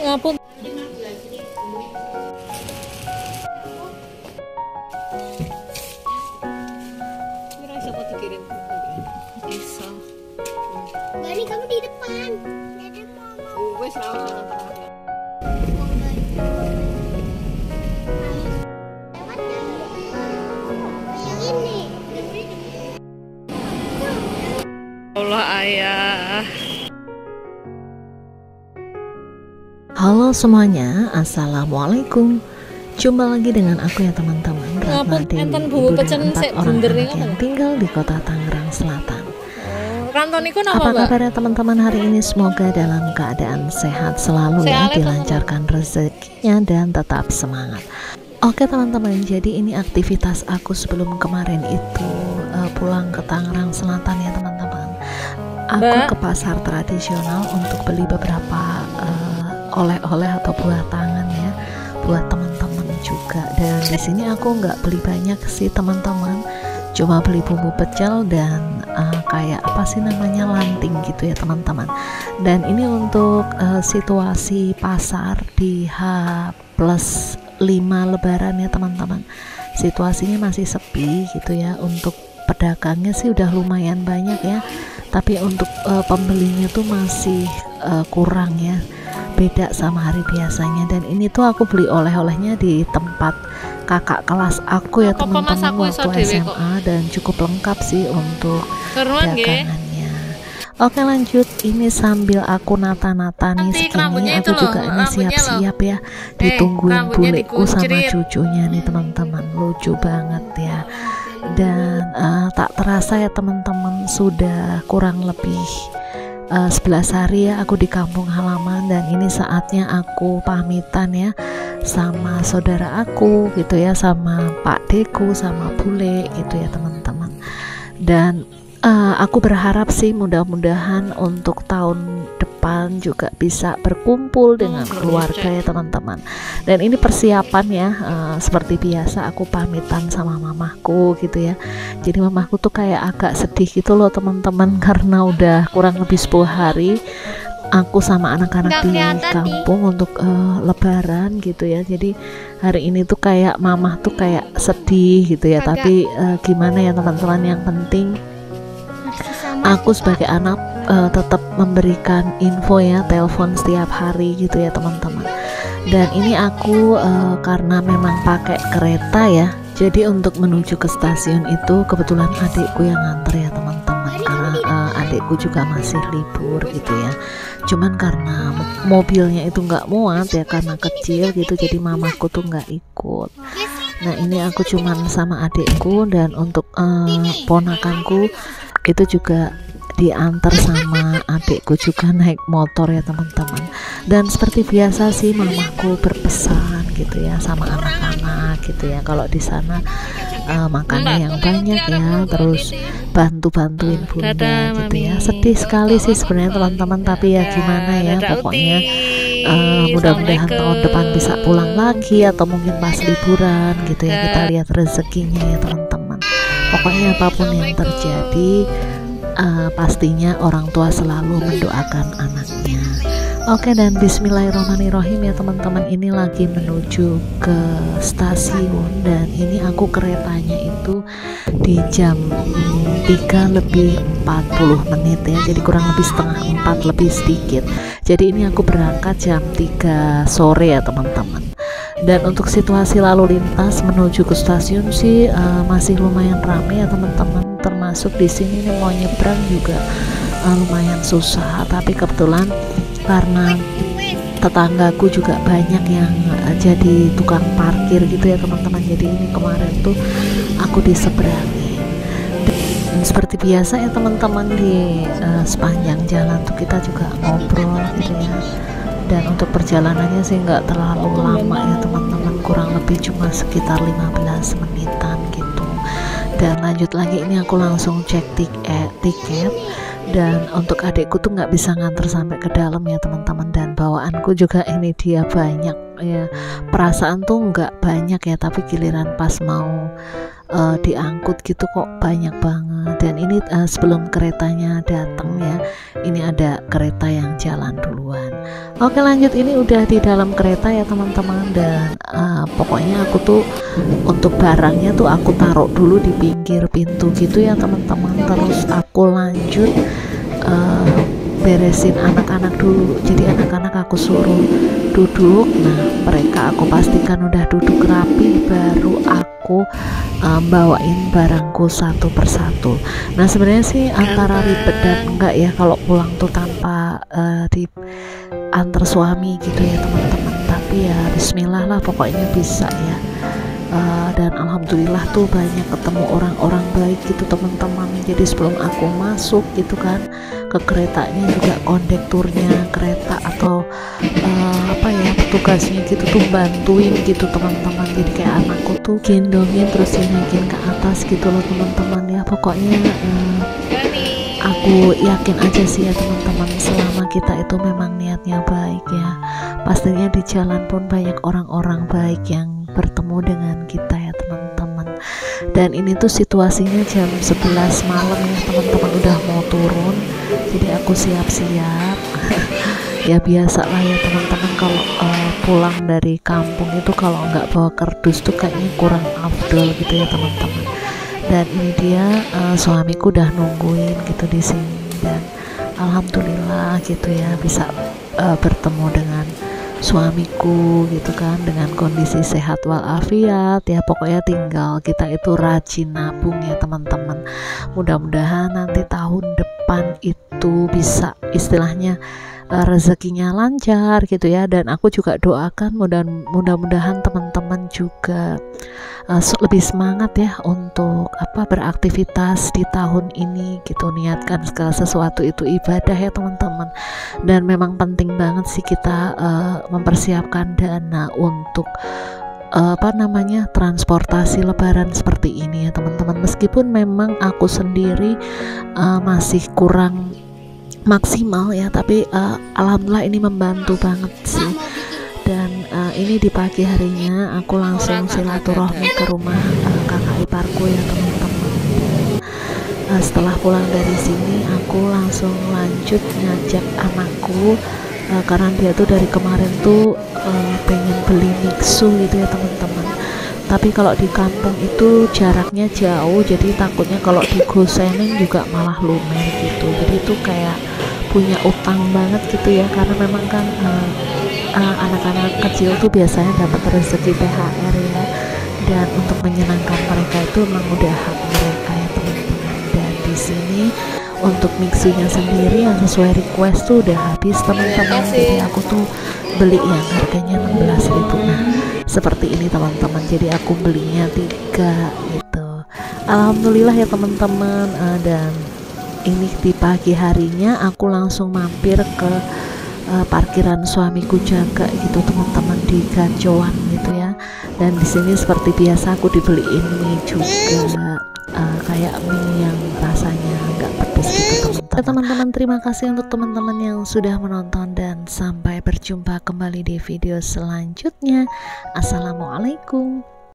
ngapun. Kira siapa dikirim? Bisa. Gani, kamu di depan. Dede mau. Wes ra usah tengah. Yang ini. Allah ayah. Halo semuanya, assalamualaikum. Jumpa lagi dengan aku ya teman-teman, Ratna Dewi, enten ibu bumbu dan pecel 4 sik orang bunder anak niku yang apa? tinggal di kota Tangerang Selatan. Kanton niku napa, Apa Mbak? kabarnya teman-teman hari ini? Semoga dalam keadaan sehat selalu ya, Sehat, dilancarkan rezekinya dan tetap semangat. Oke teman-teman, jadi ini aktivitas aku sebelum kemarin itu pulang ke Tangerang Selatan ya teman-teman. Aku Mbak. ke pasar tradisional untuk beli beberapa oleh-oleh atau buah tangan ya, buat teman-teman juga. Dan di sini aku nggak beli banyak sih teman-teman, cuma beli bumbu pecel dan kayak apa sih namanya, lanting gitu ya teman-teman. Dan ini untuk situasi pasar di H+5 Lebaran ya teman-teman. Situasinya masih sepi gitu ya. Untuk pedagangnya sih udah lumayan banyak ya, tapi untuk pembelinya tuh masih kurang ya, beda sama hari biasanya. Dan ini tuh aku beli oleh-olehnya di tempat kakak kelas aku ya Apa mas teman-teman aku iso waktu dhewe kok. SMA, dan cukup lengkap sih untuk Keruan nggih. dagangannya. Oke lanjut, ini sambil aku nata-nata nih Nanti skinnya, rambutnya aku itu loh, juga ini rambutnya siap-siap ya, ditungguin rambutnya buleku sama dikuncirin. cucunya nih teman-teman, lucu banget ya. Dan tak terasa ya teman-teman, sudah kurang lebih 11 hari ya aku di kampung halaman, dan ini saatnya aku pamitan ya sama saudara aku gitu ya, sama Pak Deku, sama bule gitu ya teman-teman. Dan aku berharap sih mudah-mudahan untuk tahun depan juga bisa berkumpul dengan keluarga ya teman-teman. Dan ini persiapan ya, seperti biasa aku pamitan sama mamahku gitu ya. Jadi mamahku tuh kayak agak sedih gitu loh teman-teman, karena udah kurang lebih 10 hari aku sama anak-anak Nggak di kelihatan kampung untuk lebaran gitu ya. Jadi hari ini tuh kayak mamah tuh kayak sedih gitu ya. Agak. Tapi gimana ya teman-teman, yang penting aku sebagai anak tetap memberikan info ya, telepon setiap hari gitu ya teman-teman. Dan ini aku karena memang pakai kereta ya, jadi untuk menuju ke stasiun itu kebetulan adikku yang nganter ya teman-teman, karena adikku juga masih libur gitu ya. Cuman karena mobilnya itu nggak muat ya, karena kecil gitu, jadi mamaku tuh nggak ikut. Nah ini aku cuman sama adikku, dan untuk ponakanku itu juga diantar sama adikku juga naik motor ya teman-teman. Dan seperti biasa sih mamaku berpesan gitu ya sama anak-anak gitu ya, kalau di sana makannya yang banyak ya, terus bantu-bantuin bunda gitu ya. Sedih sekali sih sebenarnya teman-teman, tapi ya gimana ya, pokoknya mudah-mudahan tahun depan bisa pulang lagi, atau mungkin pas liburan gitu ya, kita lihat rezekinya ya teman-teman. Pokoknya apapun yang terjadi, pastinya orang tua selalu mendoakan anaknya. Oke, dan bismillahirrahmanirrahim ya teman-teman, ini lagi menuju ke stasiun, dan ini aku keretanya itu di jam 3:40 ya, jadi kurang lebih setengah 4 lebih sedikit. Jadi ini aku berangkat jam 3 sore ya teman-teman. Dan untuk situasi lalu lintas menuju ke stasiun sih masih lumayan ramai ya teman-teman, termasuk di sini nih mau nyebrang juga lumayan susah. Tapi kebetulan karena tetanggaku juga banyak yang jadi tukang parkir gitu ya teman-teman, jadi ini kemarin tuh aku diseberangi. Dan seperti biasa ya teman-teman, di sepanjang jalan tuh kita juga ngobrol gitu ya. Dan untuk perjalanannya sih nggak terlalu lama ya teman-teman, kurang lebih cuma sekitar 15 menitan gitu. Dan lanjut lagi, ini aku langsung cek tiket. Dan untuk adikku tuh nggak bisa nganter sampai ke dalam ya teman-teman, dan bawaanku juga ini dia banyak ya, perasaan tuh nggak banyak ya, tapi giliran pas mau diangkut gitu kok banyak banget. Dan ini sebelum keretanya datang ya, ini ada kereta yang jalan duluan. Oke, lanjut, ini udah di dalam kereta ya teman-teman, dan pokoknya aku tuh untuk barangnya tuh aku taruh dulu di pinggir pintu gitu ya teman-teman. Terus aku lanjut beresin anak-anak dulu. Jadi anak-anak aku suruh duduk, nah mereka aku pastikan udah duduk rapi, baru aku bawain barangku satu persatu. Nah sebenarnya sih antara ribet dan enggak ya kalau pulang tuh tanpa diantar suami gitu ya teman-teman, tapi ya bismillah lah pokoknya bisa ya. Dan alhamdulillah tuh banyak ketemu orang-orang baik gitu teman-teman. Jadi sebelum aku masuk gitu kan ke keretanya, juga kondekturnya kereta atau apa ya petugasnya gitu tuh bantuin gitu teman-teman. Jadi kayak anakku tuh gendongin terus dinaikin ke atas gitu loh teman-teman ya. Pokoknya aku yakin aja sih ya teman-teman, selama kita itu memang niatnya baik ya, pastinya di jalan pun banyak orang-orang baik yang bertemu dengan kita ya teman-teman. Dan ini tuh situasinya jam 11 malam ya teman-teman, udah mau turun. Jadi aku siap-siap ya biasa lah ya teman-teman, kalau pulang dari kampung itu kalau nggak bawa kardus tuh kayaknya kurang afdol gitu ya teman-teman. Dan ini dia suamiku udah nungguin gitu di sini, dan alhamdulillah gitu ya bisa bertemu dengan suamiku gitu kan dengan kondisi sehat walafiat ya. Pokoknya tinggal kita itu rajin nabung ya teman-teman. Mudah-mudahan nanti tahun depan itu bisa istilahnya rezekinya lancar gitu ya. Dan aku juga doakan mudah-mudahan teman-teman juga lebih semangat ya untuk beraktivitas di tahun ini gitu. Niatkan segala sesuatu itu ibadah ya teman-teman, dan memang penting banget sih kita mempersiapkan dana untuk transportasi lebaran seperti ini ya teman-teman. Meskipun memang aku sendiri masih kurang maksimal ya, tapi alhamdulillah ini membantu banget sih. Dan ini di pagi harinya aku langsung silaturahmi ke rumah kakak iparku ya teman-teman. Setelah pulang dari sini aku langsung lanjut ngajak anakku karena dia tuh dari kemarin tuh pengen beli mixu gitu ya teman-teman. Tapi kalau di kampung itu jaraknya jauh, jadi takutnya kalau digosenin juga malah lumer gitu. Jadi itu kayak punya utang banget gitu ya, karena memang kan anak-anak kecil tuh biasanya dapat rezeki THR ya, dan untuk menyenangkan mereka itu memang udah hak mereka ya teman-teman. Dan di sini untuk mixunya sendiri yang sesuai request tuh udah habis teman-teman. Jadi aku tuh beli yang harganya 16.000. Nah seperti ini teman-teman, jadi aku belinya 3 gitu. Alhamdulillah ya teman-teman. Dan ini di pagi harinya aku langsung mampir ke parkiran suamiku jaga gitu teman-teman, di Ganjoan gitu ya. Dan di sini seperti biasa aku dibeliin mie juga, kayak mie yang rasanya nggak pedes gitu teman-teman. Terima kasih untuk teman-teman yang sudah menonton, dan sampai berjumpa kembali di video selanjutnya. Assalamualaikum.